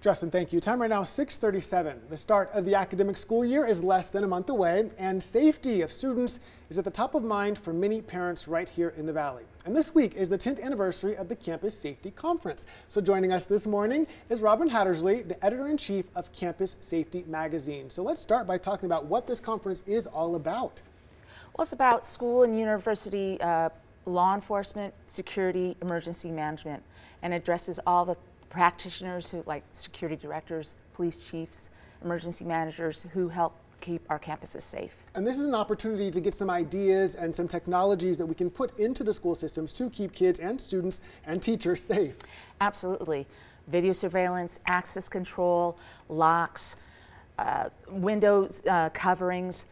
Justin, thank you. Time right now, 6:37. The start of the academic school year is less than a month away, and safety of students is at the top of mind for many parents right here in the Valley. And this week is the 10th anniversary of the Campus Safety Conference. So joining us this morning is Robin Hattersley, the editor-in-chief of Campus Safety magazine. So let's start by talking about what this conference is all about. Well, it's about school and university law enforcement, security, emergency management, and addresses all the practitioners who, like security directors, police chiefs, emergency managers, who help keep our campuses safe. And this is an opportunity to get some ideas and some technologies that we can put into the school systems to keep kids and students and teachers safe. Absolutely. Video surveillance, access control, locks, windows coverings,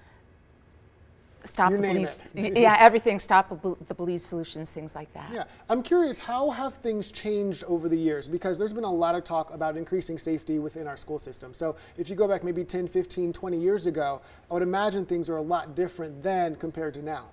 stop the police. Yeah, everything. Stop the police solutions, things like that. Yeah, I'm curious, how have things changed over the years? Because there's been a lot of talk about increasing safety within our school system. So if you go back maybe 10, 15, 20 years ago, I would imagine things are a lot different then compared to now.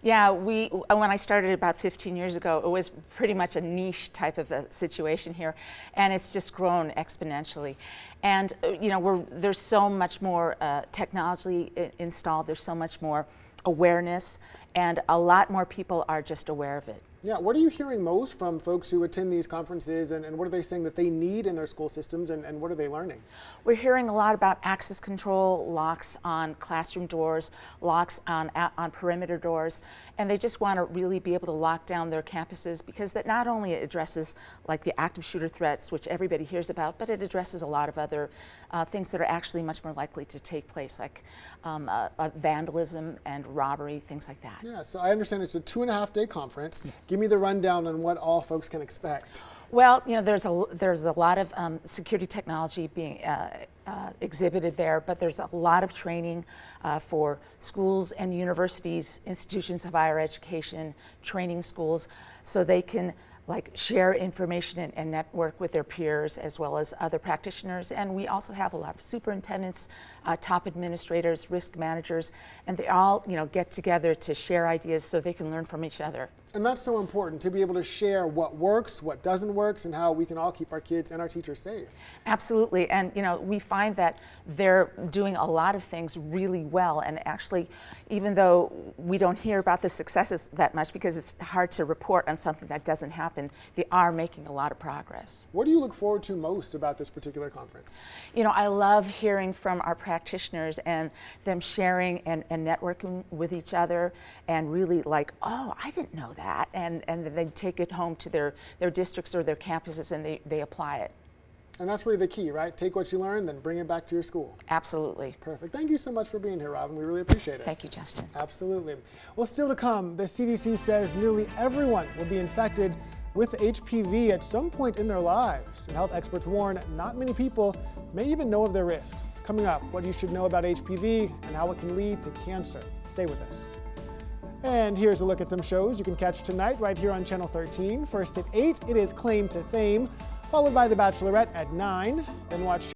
Yeah, when I started about 15 years ago, it was pretty much a niche type of a situation here, and it's just grown exponentially. And you know, there's so much more technology installed. There's so much more awareness, and a lot more people are just aware of it. Yeah, what are you hearing most from folks who attend these conferences, and what are they saying that they need in their school systems, and what are they learning? We're hearing a lot about access control, locks on classroom doors, locks on perimeter doors, and they just want to really be able to lock down their campuses, because that not only addresses like the active shooter threats, which everybody hears about, but it addresses a lot of other things that are actually much more likely to take place, like vandalism and robbery, things like that. Yeah, so I understand it's a 2.5-day conference. Yes. Give me the rundown on what all folks can expect. Well, you know, there's a lot of security technology being exhibited there, but there's a lot of training for schools and universities, institutions of higher education, training schools, so they can like share information and network with their peers as well as other practitioners. And we also have a lot of superintendents, top administrators, risk managers, and they all, you know, get together to share ideas so they can learn from each other. And that's so important, to be able to share what works, what doesn't work, and how we can all keep our kids and our teachers safe. Absolutely. And you know, we find that they're doing a lot of things really well, and actually, even though we don't hear about the successes that much because it's hard to report on something that doesn't happen, they are making a lot of progress. What do you look forward to most about this particular conference? You know, I love hearing from our practitioners and them sharing and networking with each other, and really like, oh, I didn't know that. And they take it home to their districts or their campuses, and they apply it. And that's really the key, right? Take what you learn, then bring it back to your school. Absolutely. Perfect. Thank you so much for being here, Robin. We really appreciate it. Thank you, Justin. Absolutely. Well, still to come, the CDC says nearly everyone will be infected with HPV at some point in their lives. And health experts warn not many people may even know of their risks. Coming up, what you should know about HPV and how it can lead to cancer. Stay with us. And here's a look at some shows you can catch tonight right here on Channel 13. First at 8, it is Claim to Fame, followed by The Bachelorette at 9. Then watch